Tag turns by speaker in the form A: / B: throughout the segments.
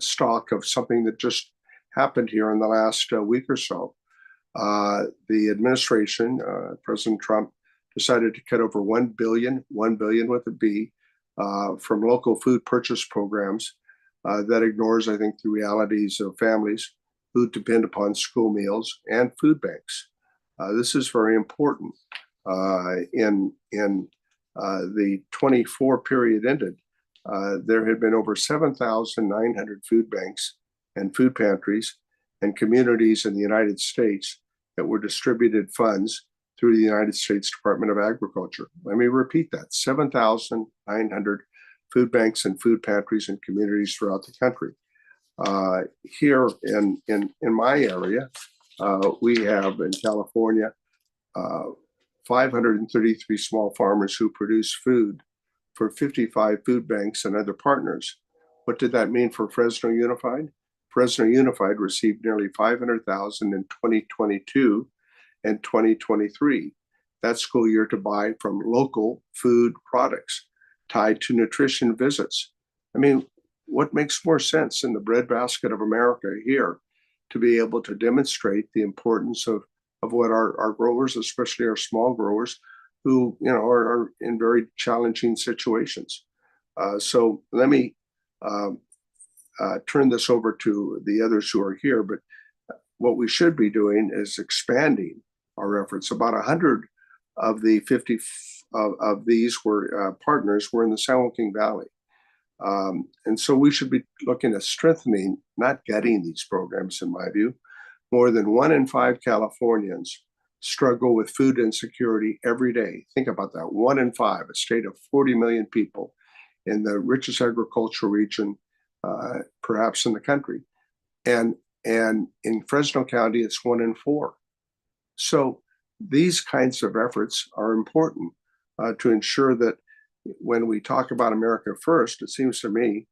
A: stock of something that just happened here in the last week or so. The administration, President Trump, decided to cut over $1 billion with a B, from local food purchase programs. That ignores, I think, the realities of families who depend upon school meals and food banks. This is very important. In the 24 period ended, there had been over 7,900 food banks and food pantries and communities in the United States that were distributed funds through the United States Department of Agriculture. Let me repeat that: 7,900 food banks and food pantries and communities throughout the country. Here in my area, we have in California 533 small farmers who produce food for 55 food banks and other partners. What did that mean for Fresno Unified? Fresno Unified received nearly $500,000 in 2022 and 2023, that school year, to buy from local food products tied to nutrition visits. I mean, what makes more sense in the breadbasket of America here to be able to demonstrate the importance of what our growers, especially our small growers, who are in very challenging situations. So let me turn this over to the others who are here. But what we should be doing is expanding our efforts. About 100 of the 50 of these were partners were in the San Joaquin Valley. And so we should be looking at strengthening, not gutting these programs, in my view. More than 1 in 5 Californians struggle with food insecurity every day. Think about that: 1 in 5, a state of 40 million people in the richest agricultural region, perhaps in the country. And in Fresno County, it's 1 in 4. So these kinds of efforts are important to ensure that when we talk about America First, it seems to me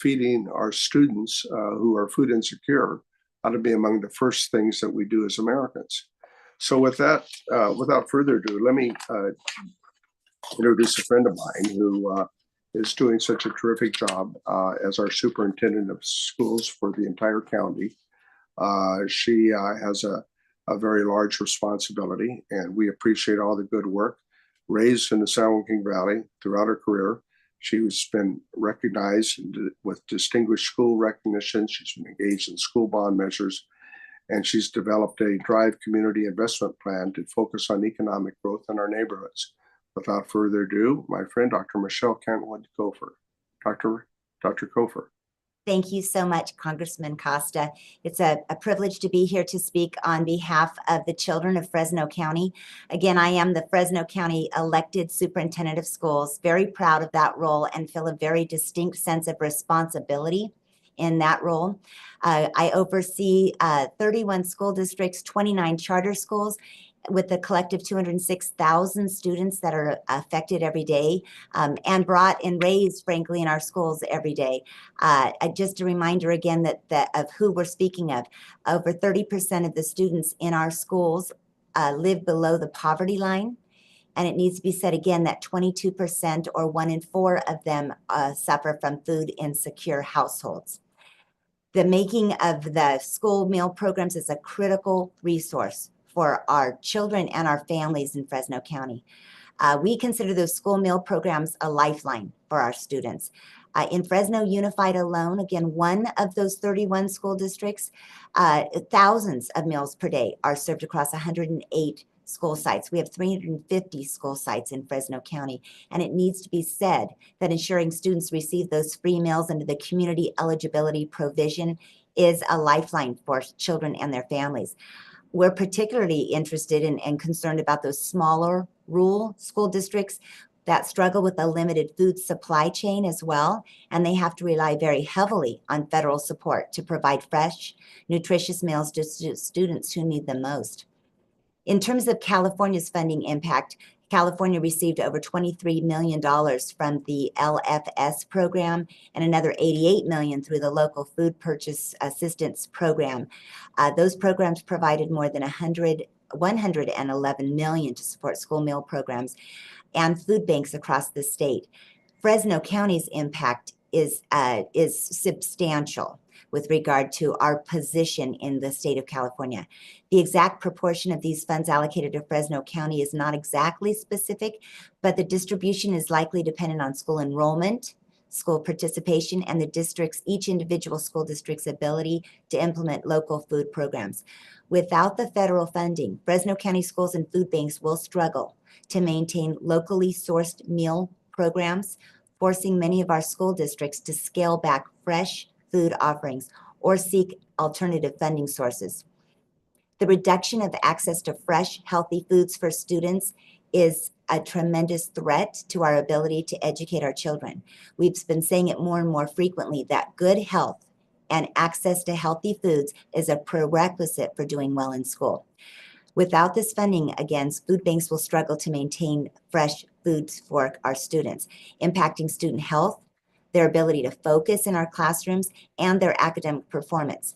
A: feeding our students who are food insecure ought to be among the first things that we do as Americans. So with that, without further ado, let me introduce a friend of mine who is doing such a terrific job as our superintendent of schools for the entire county. She has a very large responsibility, and we appreciate all the good work. Raised in the San Joaquin Valley throughout her career, she's been recognized with distinguished school recognition. She's been engaged in school bond measures, and she's developed a Drive community investment plan to focus on economic growth in our neighborhoods. Without further ado, my friend, Dr. Michelle Kentwood-Cofer. Dr. Cofer.
B: Thank you so much, Congressman Costa. It's a privilege to be here to speak on behalf of the children of Fresno County. Again, I am the Fresno County elected superintendent of schools, very proud of that role and feel a very distinct sense of responsibility in that role. I oversee 31 school districts, 29 charter schools, with a collective 206,000 students that are affected every day, and brought and raised, frankly, in our schools every day. Just a reminder again that of who we're speaking of. Over 30% of the students in our schools live below the poverty line. And it needs to be said again that 22%, or 1 in 4 of them, suffer from food insecure households. The making of the school meal programs is a critical resource for our children and our families in Fresno County. We consider those school meal programs a lifeline for our students. In Fresno Unified alone, again, one of those 31 school districts, thousands of meals per day are served across 108 school sites. We have 350 school sites in Fresno County, and it needs to be said that ensuring students receive those free meals under the community eligibility provision is a lifeline for children and their families. We're particularly interested in and concerned about those smaller rural school districts that struggle with a limited food supply chain as well, and they have to rely very heavily on federal support to provide fresh, nutritious meals to students who need them most. In terms of California's funding impact, California received over $23 million from the LFS program and another $88 million through the local food purchase assistance program. Those programs provided more than $111 million to support school meal programs and food banks across the state. Fresno County's impact is substantial with regard to our position in the state of California. The exact proportion of these funds allocated to Fresno County is not exactly specific, but the distribution is likely dependent on school enrollment, school participation, and each individual school district's ability to implement local food programs. Without the federal funding, Fresno County schools and food banks will struggle to maintain locally sourced meal programs, forcing many of our school districts to scale back fresh food offerings or seek alternative funding sources. The reduction of access to fresh, healthy foods for students is a tremendous threat to our ability to educate our children. We've been saying it more and more frequently that good health and access to healthy foods is a prerequisite for doing well in school. Without this funding, again, food banks will struggle to maintain fresh foods for our students, impacting student health, their ability to focus in our classrooms, and their academic performance.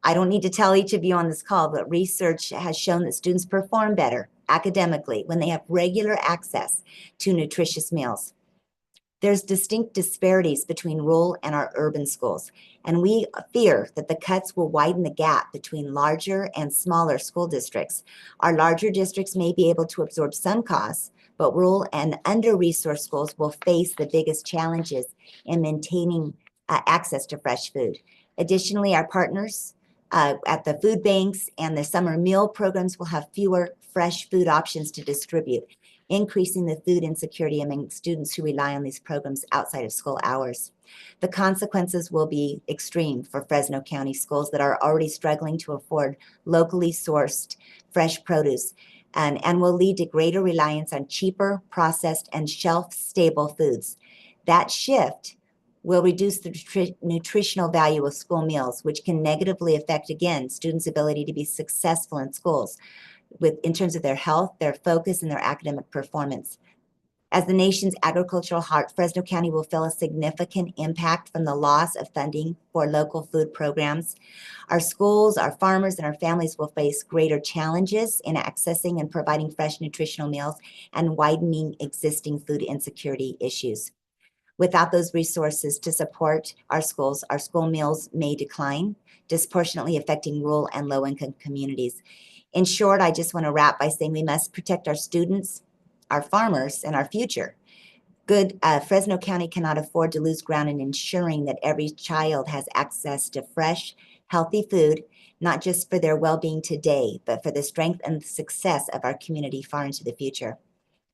B: I don't need to tell each of you on this call, but research has shown that students perform better academically when they have regular access to nutritious meals. There's distinct disparities between rural and our urban schools, and we fear that the cuts will widen the gap between larger and smaller school districts. Our larger districts may be able to absorb some costs, but rural and under-resourced schools will face the biggest challenges in maintaining access to fresh food. Additionally, our partners at the food banks and the summer meal programs will have fewer fresh food options to distribute, increasing the food insecurity among students who rely on these programs outside of school hours. The consequences will be extreme for Fresno County schools that are already struggling to afford locally sourced fresh produce, and will lead to greater reliance on cheaper, processed, and shelf-stable foods. That shift will reduce the nutritional value of school meals, which can negatively affect, again, students' ability to be successful in schools in terms of their health, their focus, and their academic performance. As the nation's agricultural heart, Fresno County will feel a significant impact from the loss of funding for local food programs. Our schools, our farmers, and our families will face greater challenges in accessing and providing fresh nutritional meals and widening existing food insecurity issues. Without those resources to support our school meals may decline, disproportionately affecting rural and low-income communities. In short, I just want to wrap by saying we must protect our students, our farmers, and our future. Fresno County cannot afford to lose ground in ensuring that every child has access to fresh, healthy food, not just for their well-being today, but for the strength and success of our community far into the future.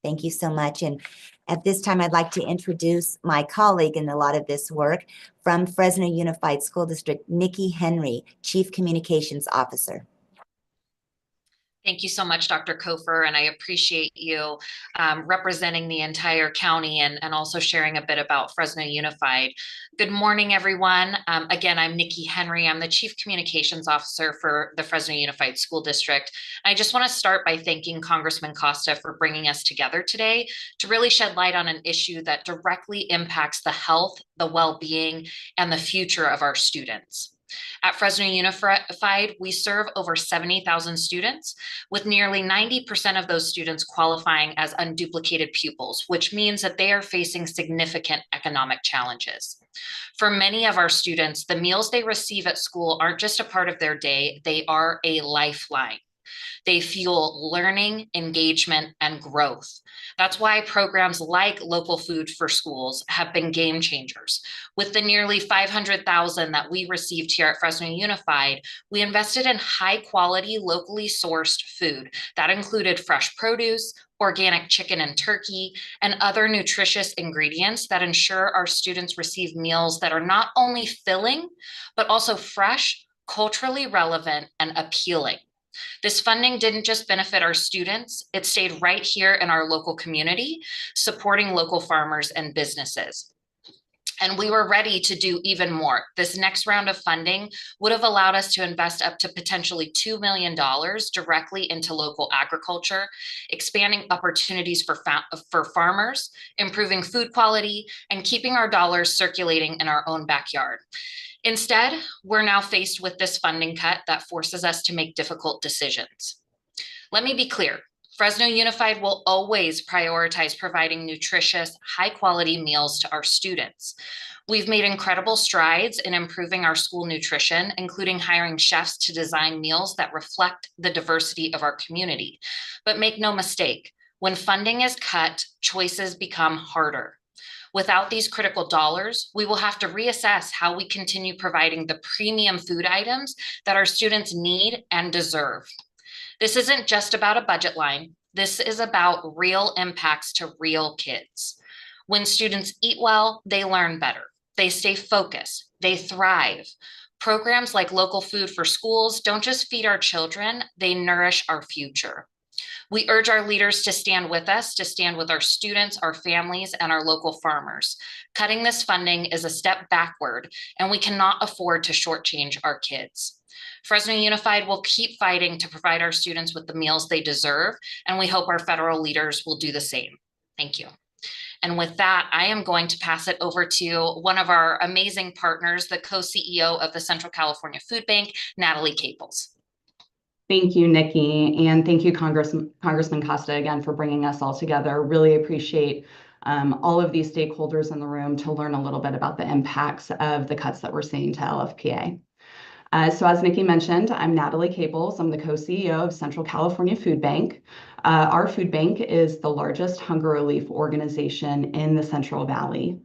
B: Thank you so much. And at this time, I'd like to introduce my colleague in a lot of this work from Fresno Unified School District, Nikki Henry, Chief Communications Officer.
C: Thank you so much, Dr. Kofer, and I appreciate you representing the entire county and also sharing a bit about Fresno Unified. Good morning, everyone. Again, I'm Nikki Henry. I'm the Chief Communications Officer for the Fresno Unified School District. I just want to start by thanking Congressman Costa for bringing us together today to really shed light on an issue that directly impacts the health, the well-being, and the future of our students. At Fresno Unified, we serve over 70,000 students, with nearly 90% of those students qualifying as unduplicated pupils, which means that they are facing significant economic challenges. For many of our students, the meals they receive at school aren't just a part of their day, they are a lifeline. They fuel learning, engagement, and growth. That's why programs like Local Food for Schools have been game changers. With the nearly 500,000 that we received here at Fresno Unified, we invested in high quality, locally sourced food. That included fresh produce, organic chicken and turkey, and other nutritious ingredients that ensure our students receive meals that are not only filling, but also fresh, culturally relevant, and appealing. This funding didn't just benefit our students, it stayed right here in our local community, supporting local farmers and businesses. And we were ready to do even more. This next round of funding would have allowed us to invest up to potentially $2 million directly into local agriculture, expanding opportunities for farmers, improving food quality, and keeping our dollars circulating in our own backyard. Instead, we're now faced with this funding cut that forces us to make difficult decisions. Let me be clear. Fresno Unified will always prioritize providing nutritious, high-quality meals to our students. We've made incredible strides in improving our school nutrition, including hiring chefs to design meals that reflect the diversity of our community. But make no mistake, when funding is cut, choices become harder. Without these critical dollars, we will have to reassess how we continue providing the premium food items that our students need and deserve. This isn't just about a budget line. This is about real impacts to real kids. When students eat well, they learn better. They stay focused. They thrive. Programs like Local Food for Schools don't just feed our children, they nourish our future. We urge our leaders to stand with us, to stand with our students, our families, and our local farmers. Cutting this funding is a step backward, and we cannot afford to shortchange our kids. Fresno Unified will keep fighting to provide our students with the meals they deserve, and we hope our federal leaders will do the same. Thank you. And with that, I am going to pass it over to one of our amazing partners, the co-CEO of the Central California Food Bank, Natalie Caples.
D: Thank you, Nikki, and thank you, Congressman Costa, again, for bringing us all together. Really appreciate all of these stakeholders in the room to learn a little bit about the impacts of the cuts that we're seeing to LFPA. So as Nikki mentioned, I'm Natalie Caples. I'm the co-CEO of Central California Food Bank. Our food bank is the largest hunger relief organization in the Central Valley.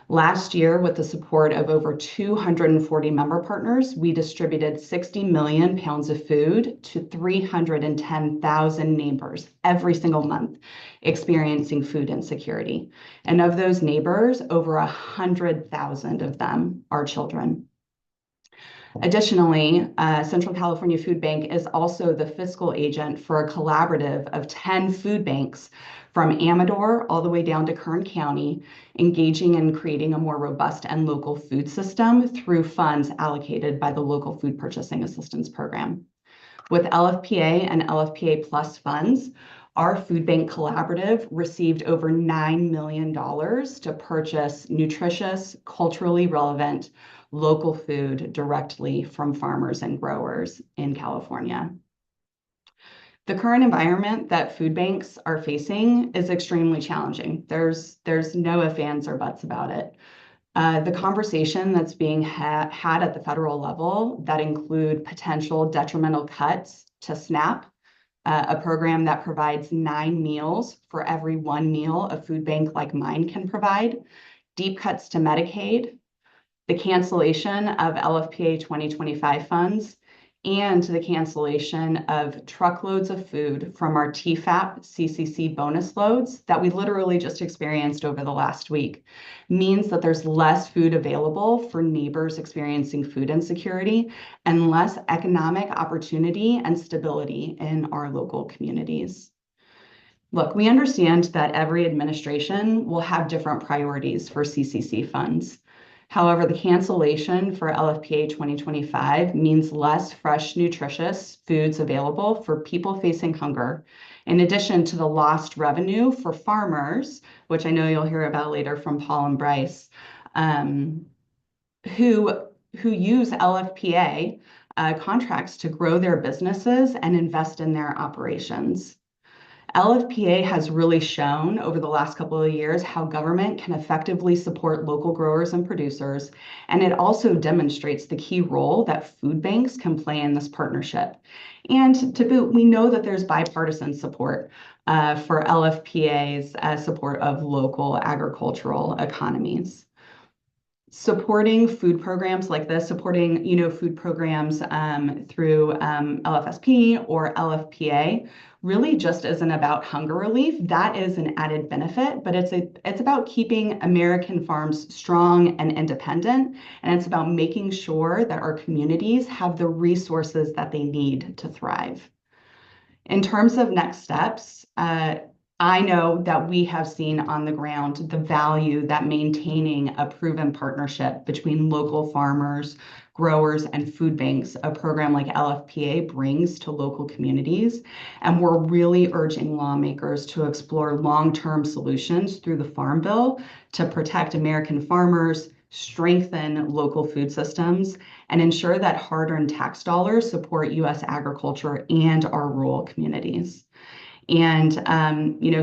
D: Last year, with the support of over 240 member partners, we distributed 60 million pounds of food to 310,000 neighbors every single month experiencing food insecurity. And of those neighbors, over 100,000 of them are children. Additionally, Central California Food Bank is also the fiscal agent for a collaborative of 10 food banks from Amador all the way down to Kern County, engaging in creating a more robust and local food system through funds allocated by the Local Food Purchasing Assistance Program. With LFPA and LFPA Plus funds, our food bank collaborative received over $9 million to purchase nutritious, culturally relevant, local food directly from farmers and growers in California. The current environment that food banks are facing is extremely challenging. There's no ifs, ands, or buts about it. The conversation that's being had at the federal level that include potential detrimental cuts to SNAP, a program that provides 9 meals for every 1 meal a food bank like mine can provide, deep cuts to Medicaid, the cancellation of LFPA 2025 funds, and the cancellation of truckloads of food from our TFAP CCC bonus loads that we literally just experienced over the last week, means that there's less food available for neighbors experiencing food insecurity and less economic opportunity and stability in our local communities. Look, we understand that every administration will have different priorities for CCC funds. However, the cancellation for LFPA 2025 means less fresh, nutritious foods available for people facing hunger, in addition to the lost revenue for farmers, which I know you'll hear about later from Paul and Bryce, who use LFPA contracts to grow their businesses and invest in their operations. LFPA has really shown over the last couple of years how government can effectively support local growers and producers, and it also demonstrates the key role that food banks can play in this partnership. And to boot, we know that there's bipartisan support for LFPA's support of local agricultural economies. Supporting food programs like this, supporting food programs through LFSP or LFPA really just isn't about hunger relief. That is an added benefit, but it's about keeping American farms strong and independent, and it's about making sure that our communities have the resources that they need to thrive. In terms of next steps, I know that we have seen on the ground the value that maintaining a proven partnership between local farmers, growers, and food banks, a program like LFPA, brings to local communities. And we're really urging lawmakers to explore long-term solutions through the Farm Bill to protect American farmers, strengthen local food systems, and ensure that hard-earned tax dollars support U.S. agriculture and our rural communities. And,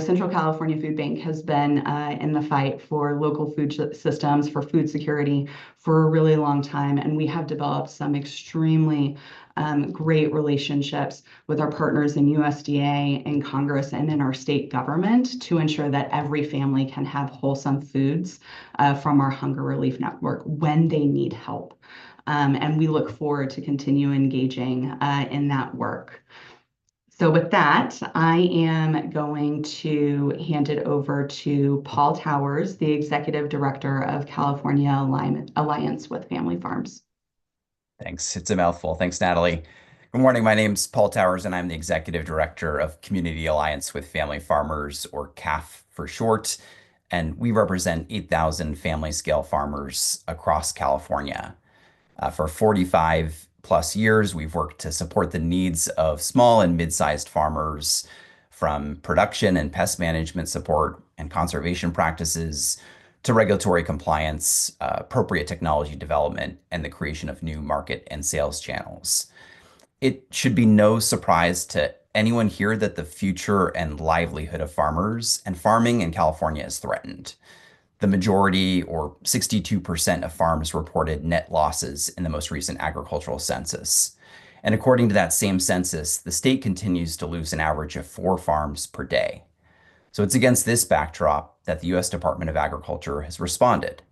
D: Central California Food Bank has been in the fight for local food systems, for food security for a really long time. And we have developed some extremely great relationships with our partners in USDA, in Congress, and in our state government to ensure that every family can have wholesome foods from our Hunger Relief Network when they need help. And we look forward to continue engaging in that work. So with that, I am going to hand it over to Paul Towers, the Executive Director of California Alliance with Family Farms.
E: Thanks. It's a mouthful. Thanks, Natalie. Good morning. My name's Paul Towers, and I'm the Executive Director of Community Alliance with Family Farmers, or CAF for short. And we represent 8,000 family-scale farmers across California. For 45 plus years, we've worked to support the needs of small and mid-sized farmers, from production and pest management support and conservation practices to regulatory compliance, appropriate technology development, and the creation of new market and sales channels. It should be no surprise to anyone here that the future and livelihood of farmers and farming in California is threatened. The majority, or 62% of farms, reported net losses in the most recent agricultural census. And according to that same census, the state continues to lose an average of 4 farms per day. So it's against this backdrop that the U.S. Department of Agriculture has responded.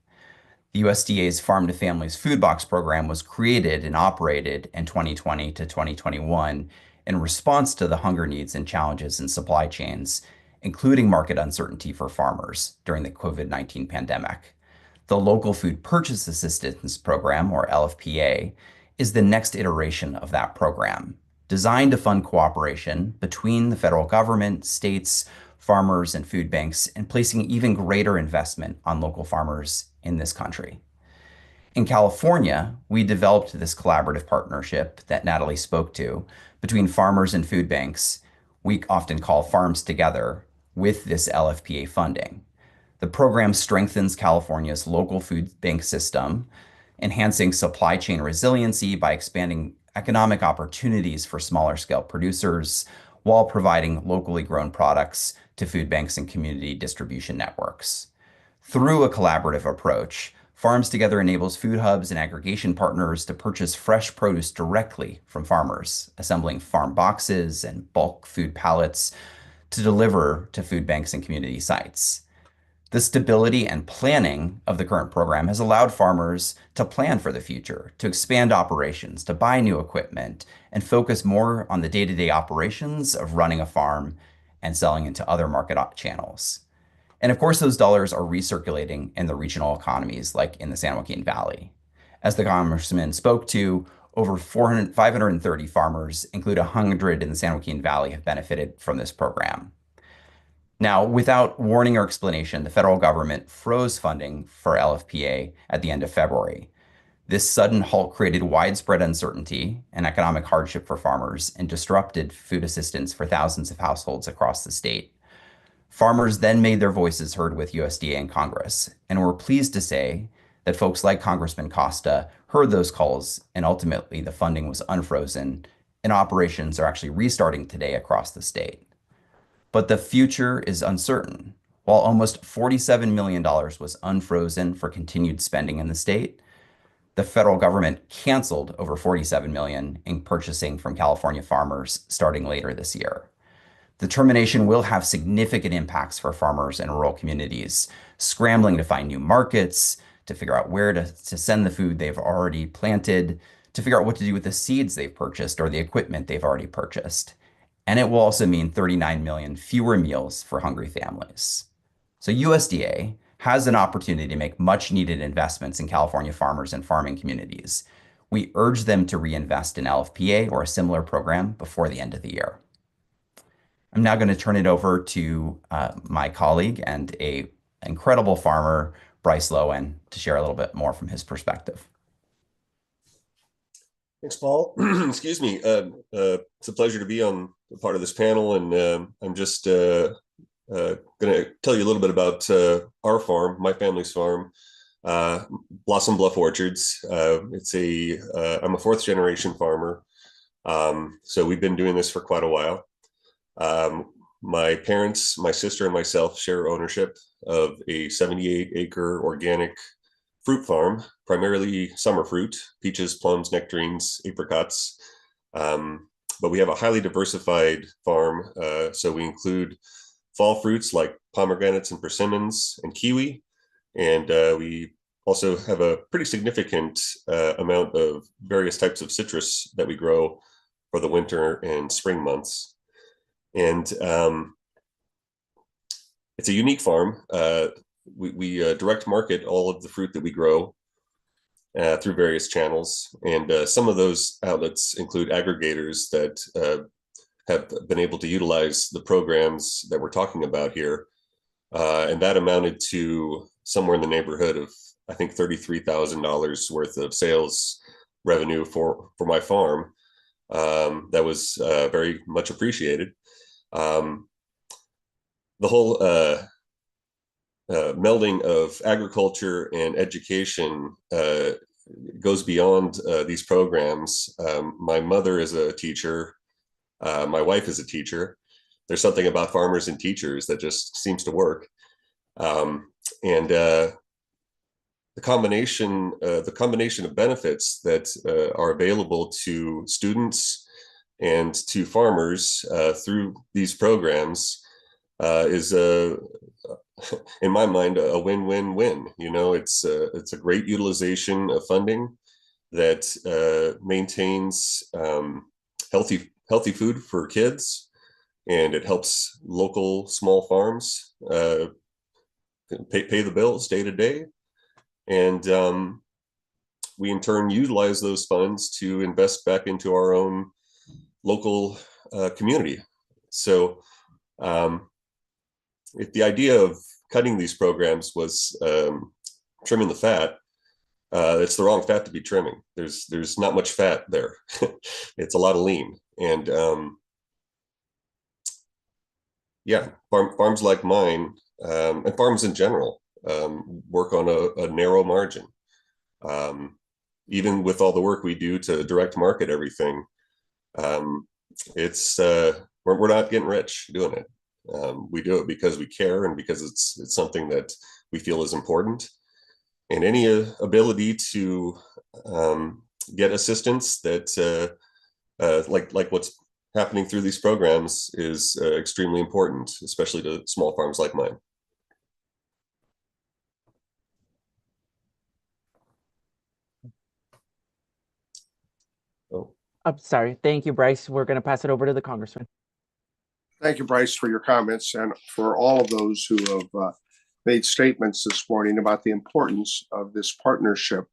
E: The USDA's Farm to Families Food Box program was created and operated in 2020 to 2021 in response to the hunger needs and challenges in supply chains, including market uncertainty for farmers during the COVID-19 pandemic. The Local Food Purchase Assistance Program, or LFPA, is the next iteration of that program, designed to fund cooperation between the federal government, states, farmers, and food banks, and placing even greater investment on local farmers in this country. In California, we developed this collaborative partnership that Natalie spoke to between farmers and food banks. We often call Farms Together, with this LFPA funding. The program strengthens California's local food bank system, enhancing supply chain resiliency by expanding economic opportunities for smaller scale producers, while providing locally grown products to food banks and community distribution networks. Through a collaborative approach, Farms Together enables food hubs and aggregation partners to purchase fresh produce directly from farmers, assembling farm boxes and bulk food pallets to deliver to food banks and community sites. The stability and planning of the current program has allowed farmers to plan for the future, to expand operations, to buy new equipment, and focus more on the day-to-day operations of running a farm and selling into other market channels. And of course, those dollars are recirculating in the regional economies, like in the San Joaquin Valley. As the congressman spoke to, over 530 farmers, including 100 in the San Joaquin Valley, have benefited from this program. Now, without warning or explanation, the federal government froze funding for LFPA at the end of February. This sudden halt created widespread uncertainty and economic hardship for farmers and disrupted food assistance for thousands of households across the state. Farmers then made their voices heard with USDA and Congress, and we're pleased to say that folks like Congressman Costa heard those calls, and ultimately the funding was unfrozen, and operations are actually restarting today across the state. But the future is uncertain. While almost $47 million was unfrozen for continued spending in the state, the federal government canceled over $47 million in purchasing from California farmers starting later this year. The termination will have significant impacts for farmers in rural communities, scrambling to find new markets, to figure out where to send the food they've already planted, to figure out what to do with the seeds they've purchased or the equipment they've already purchased. And it will also mean 39 million fewer meals for hungry families. So USDA has an opportunity to make much needed investments in California farmers and farming communities. We urge them to reinvest in LFPA or a similar program before the end of the year. I'm now going to turn it over to my colleague and an incredible farmer, Bryce Lowen, to share a little bit more from his perspective.
F: Thanks, Paul. Excuse me. It's a pleasure to be on part of this panel, and I'm just going to tell you a little bit about our farm, my family's farm, Blossom Bluff Orchards. I'm a 4th generation farmer, so we've been doing this for quite a while. My parents, my sister, and myself share ownership of a 78-acre organic fruit farm, primarily summer fruit, peaches, plums, nectarines, apricots. But we have a highly diversified farm. So we include fall fruits like pomegranates and persimmons and kiwi. And we also have a pretty significant amount of various types of citrus that we grow for the winter and spring months. And it's a unique farm. We direct market all of the fruit that we grow through various channels. And some of those outlets include aggregators that have been able to utilize the programs that we're talking about here. And that amounted to somewhere in the neighborhood of, I think, $33,000 worth of sales revenue for my farm. That was very much appreciated. The whole melding of agriculture and education goes beyond these programs. My mother is a teacher. My wife is a teacher. There's something about farmers and teachers that just seems to work. And the combination of benefits that are available to students and to farmers through these programs is in my mind, a win-win-win. You know, it's a great utilization of funding that maintains healthy food for kids, and it helps local small farms pay the bills day to day. And we in turn utilize those funds to invest back into our own local community. So if the idea of cutting these programs was trimming the fat, it's the wrong fat to be trimming. There's not much fat there. It's a lot of lean. And yeah, farms like mine and farms in general work on a narrow margin. Even with all the work we do to direct market everything, it's we're not getting rich doing it. We do it because we care and because it's something that we feel is important. And any ability to get assistance that like what's happening through these programs is extremely important, especially to small farms like mine. Oh.
G: I'm sorry. Thank you, Bryce. We're going to pass it over to the Congressman.
A: Thank you, Bryce, for your comments and for all of those who have made statements this morning about the importance of this partnership.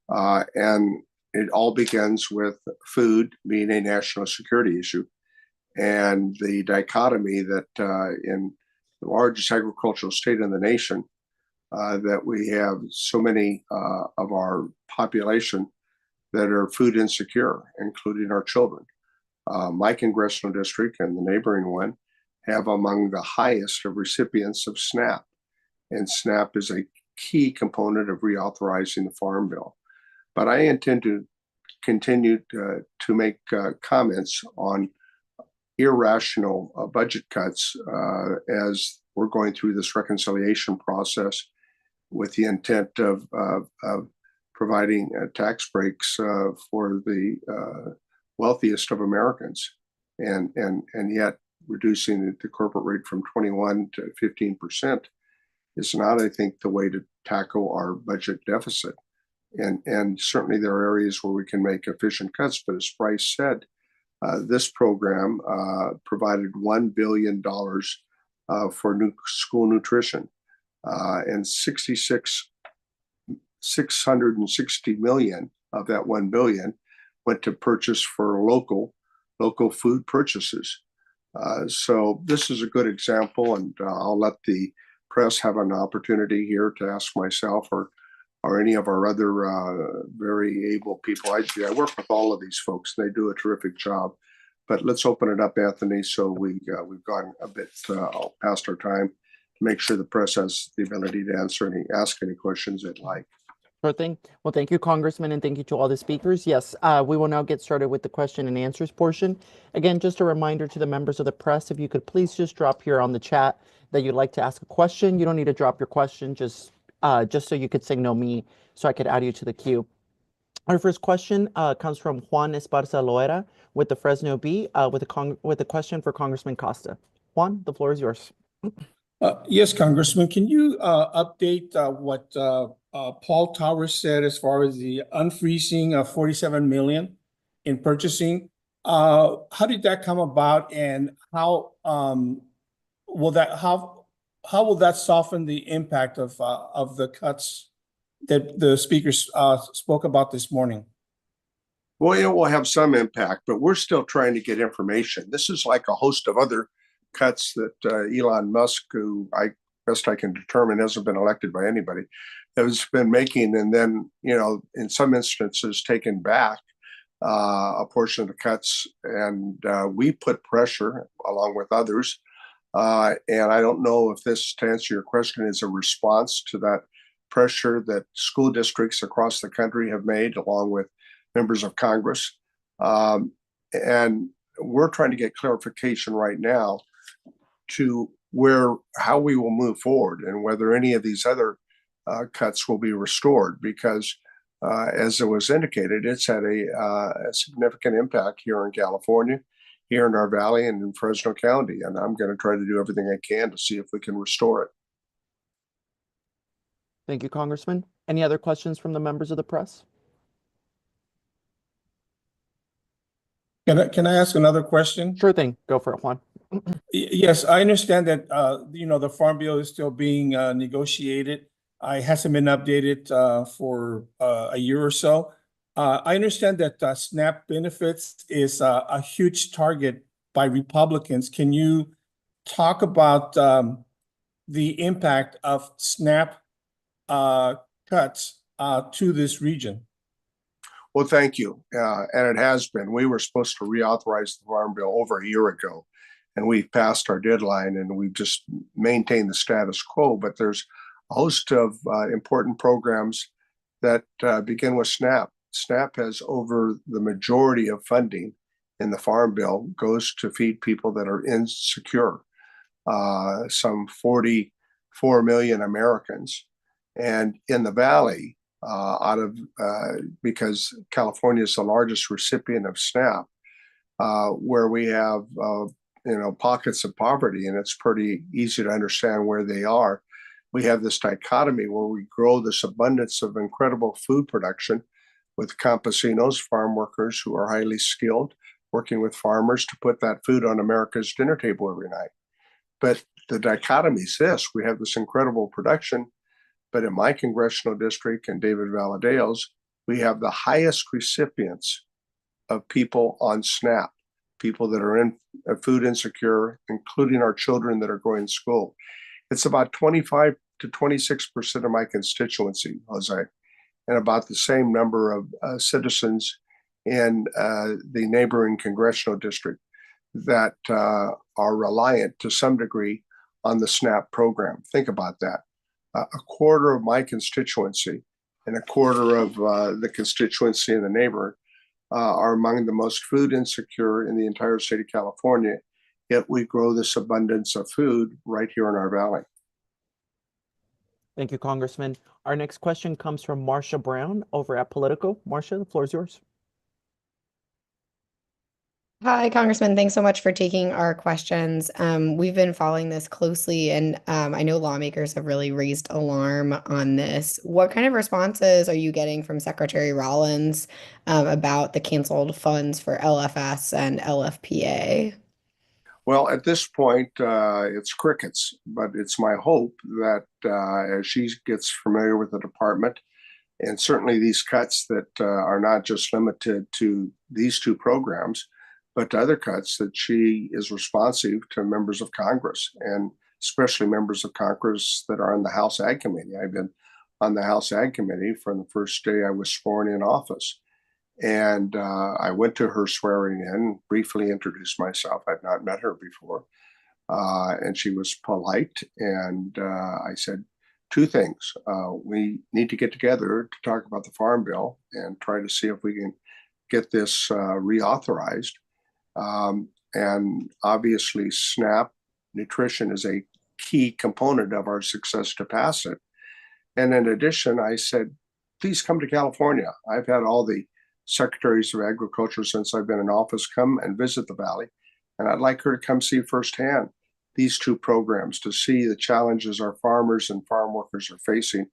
A: And it all begins with food being a national security issue and the dichotomy that in the largest agricultural state in the nation, that we have so many of our population that are food insecure, including our children. My congressional district and the neighboring one have among the highest of recipients of SNAP. And SNAP is a key component of reauthorizing the Farm Bill. But I intend to continue to make comments on irrational budget cuts as we're going through this reconciliation process with the intent of providing tax breaks for the wealthiest of Americans, and yet reducing the corporate rate from 21 to 15% is not, I think, the way to tackle our budget deficit. And certainly there are areas where we can make efficient cuts, but as Bryce said, this program provided $1 billion for school nutrition, and 660 million of that 1 billion went to purchase for local food purchases. So this is a good example, and I'll let the press have an opportunity here to ask myself or any of our other very able people. I work with all of these folks. They do a terrific job. But let's open it up, Anthony, so we've gone a bit past our time to make sure the press has the ability to ask any questions they'd like.
G: Sure thing. Well, thank you, Congressman, and thank you to all the speakers. Yes, we will now get started with the question and answers portion. Again, just a reminder to the members of the press, if you could please just drop here on the chat that you'd like to ask a question. You don't need to drop your question, just so you could signal me so I could add you to the queue. Our first question comes from Juan Esparza Loera with the Fresno Bee with a question for Congressman Costa. Juan, the floor is yours.
H: Yes, Congressman, can you update what Paul Towers said as far as the unfreezing of 47 million in purchasing? How did that come about, and how will that soften the impact of the cuts that the speakers spoke about this morning?
A: Well, it will have some impact, but we're still trying to get information. This is like a host of other cuts that Elon Musk, who best I can determine hasn't been elected by anybody, has been making, and then, in some instances taken back a portion of the cuts. And we put pressure along with others. And I don't know if this, to answer your question, is a response to that pressure that school districts across the country have made, along with members of Congress. And we're trying to get clarification right now to how we will move forward and whether any of these other cuts will be restored, because as it was indicated, it's had a significant impact here in California, here in our valley, and in Fresno County. And I'm going to try to do everything I can to see if we can restore it.
G: Thank you, Congressman. Any other questions from the members of the press?
H: Can I ask another question?
G: Sure thing. Go for it, Juan.
H: Yes, I understand that the Farm Bill is still being negotiated. It hasn't been updated for a year or so. I understand that SNAP benefits is a huge target by Republicans. Can you talk about the impact of SNAP cuts to this region?
A: Well, thank you. And it has been. We were supposed to reauthorize the Farm Bill over a year ago, and we passed our deadline, and we've just maintained the status quo. But there's a host of important programs that begin with SNAP. SNAP has over the majority of funding in the Farm Bill goes to feed people that are insecure, some 44 million Americans. And in the Valley, because California is the largest recipient of SNAP, where we have pockets of poverty, and it's pretty easy to understand where they are. We have this dichotomy where we grow this abundance of incredible food production with campesinos, farm workers who are highly skilled, working with farmers to put that food on America's dinner table every night. But the dichotomy is this: we have this incredible production, but in my congressional district and David Valadale's, we have the highest recipients of people on SNAP, people that are food insecure, including our children that are going to school. It's about 25 to 26% of my constituency, Jose, and about the same number of citizens in the neighboring congressional district that are reliant to some degree on the SNAP program. Think about that. A quarter of my constituency and a quarter of the constituency in the neighborhood are among the most food insecure in the entire state of California, yet we grow this abundance of food right here in our valley.
G: Thank you, Congressman. Our next question comes from Marcia Brown over at Politico. Marcia, the floor is yours.
I: Hi, Congressman. Thanks so much for taking our questions. We've been following this closely, and I know lawmakers have really raised alarm on this. What kind of responses are you getting from Secretary Rollins about the canceled funds for LFS and LFPA?
A: Well, at this point, it's crickets, but it's my hope that as she gets familiar with the department, and certainly these cuts that are not just limited to these two programs, but to other cuts, that she is responsive to members of Congress, and especially members of Congress that are on the House Ag Committee. I've been on the House Ag Committee from the first day I was sworn in office. And I went to her swearing in, briefly introduced myself. I'd not met her before. And she was polite. And I said two things. We need to get together to talk about the Farm Bill and try to see if we can get this reauthorized. And obviously, SNAP nutrition is a key component of our success to pass it. And in addition, I said, please come to California. I've had all the secretaries of agriculture since I've been in office come and visit the Valley. And I'd like her to come see firsthand these two programs to see the challenges our farmers and farm workers are facing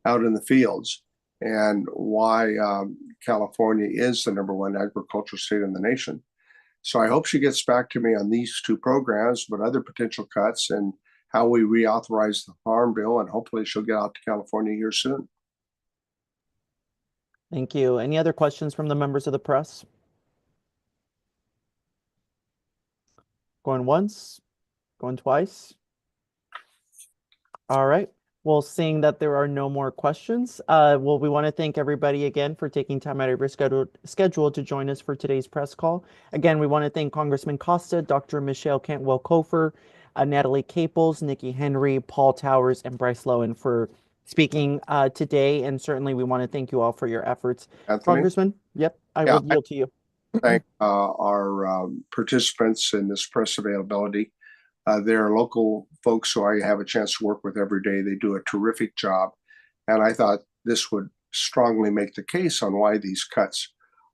A: out in the fields and why California is the #1 agricultural state in the nation. So I hope she gets back to me on these two programs, but other potential cuts and how we reauthorize the Farm Bill, and hopefully she'll get out to California here soon.
G: Thank you. Any other questions from the members of the press? Going once, going twice. All right. Well, seeing that there are no more questions, well, we want to thank everybody again for taking time out of your schedule to join us for today's press call. Again, we want to thank Congressman Costa, Dr. Michelle Cantwell-Cofer, Natalie Caples, Nikki Henry, Paul Towers, and Bryce Lowen for speaking today. And certainly we want to thank you all for your efforts.
A: Anthony?
G: Congressman, yep, I will yield to you.
A: Thank our participants in this press availability. They're local folks who I have a chance to work with every day. They do a terrific job. And I thought this would strongly make the case on why these cuts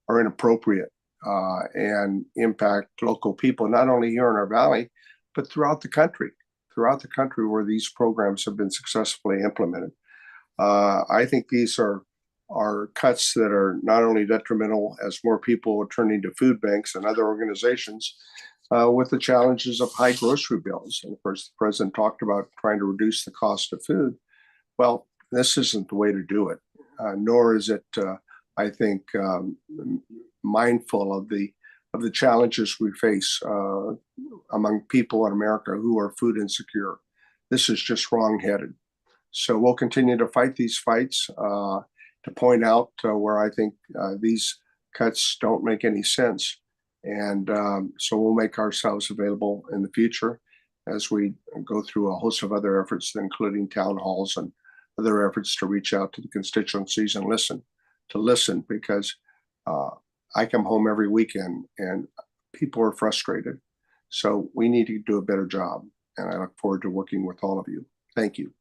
A: are inappropriate and impact local people, not only here in our Valley, but throughout the country where these programs have been successfully implemented. I think these are cuts that are not only detrimental as more people are turning to food banks and other organizations with the challenges of high grocery bills. And of course, the president talked about trying to reduce the cost of food. Well, this isn't the way to do it, nor is it, I think, mindful of the challenges we face among people in America who are food insecure. This is just wrong-headed. So we'll continue to fight these fights to point out where I think these cuts don't make any sense. And so we'll make ourselves available in the future as we go through a host of other efforts, including town halls and other efforts to reach out to the constituencies and listen, because I come home every weekend and people are frustrated. So we need to do a better job. And I look forward to working with all of you. Thank you.